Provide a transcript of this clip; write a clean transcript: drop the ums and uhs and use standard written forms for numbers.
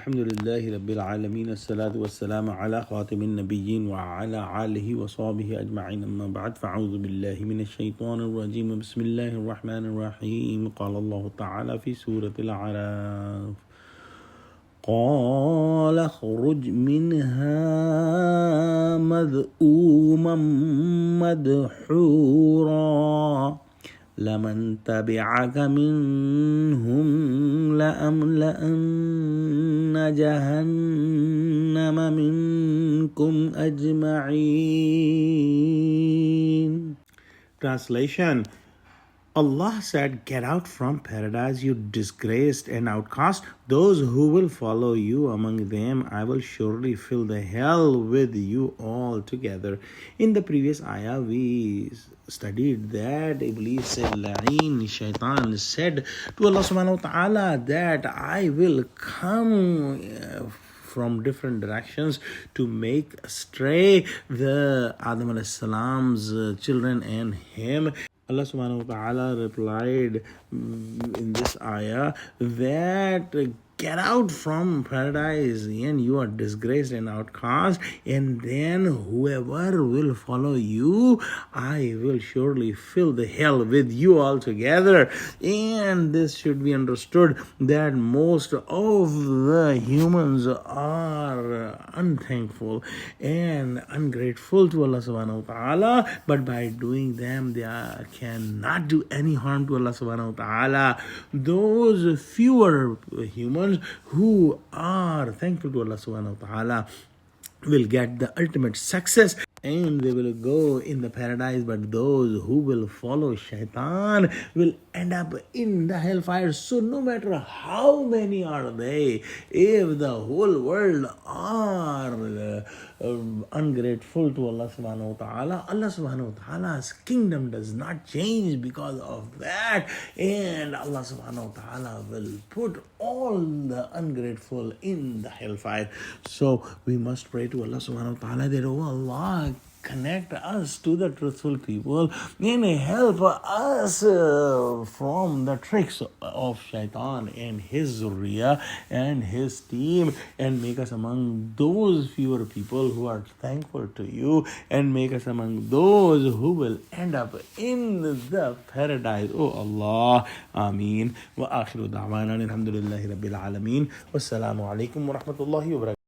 Alhamdulillahi Rabbil Alameen. As-salatu was-salamu ala khatimin nabiyyin wa ala alihi wa sahbihi ajma'in. Amma ba'd. Fa'udhu billahi minash shaitanir rajim. Bismillahir rahmanir rahim. Qala Allah ta'ala fi Surah Al-Aaraf. قال اخرج منها مذءوما مدحورا لمن تبعك منهم لأملأن جهنم منكم أجمعين. Translation: Allah said, "Get out from paradise, you disgraced and outcast. Those who will follow you among them, I will surely fill the hell with you all together." In the previous ayah, we studied that Iblis said, La'in, Shaitan said to Allah subhanahu wa ta'ala that I will come from different directions to make astray the Adam alayhi salam's children and him. Allah subhanahu wa ta'ala replied in this ayah that get out from paradise and you are disgraced and outcast, and then whoever will follow you, I will surely fill the hell with you all together. And this should be understood that most of the humans are unthankful and ungrateful to Allah subhanahu wa ta'ala, but by doing them they cannot do any harm to Allah subhanahu wa ta'ala. Those fewer humans who are thankful to Allah subhanahu wa ta'ala will get the ultimate success and they will go in the paradise, but those who will follow Shaitan will end up in the hellfire. So no matter how many are they, if the whole world are ungrateful to Allah subhanahu wa ta'ala, Allah subhanahu wa ta'ala's kingdom does not change because of that, and Allah subhanahu wa ta'ala will put all the ungrateful in the hellfire. So we must pray to Allah subhanahu wa ta'ala that, oh Allah, connect us to the truthful people and help us from the tricks of Shaitan and his Zurriya and his team, and make us among those fewer people who are thankful to you, and make us among those who will end up in the paradise. Oh Allah, Ameen. Wa akhiru da'wana alhamdulillahi Rabbil Alameen. Wassalamu alaikum wa rahmatullahi wa barakatuh.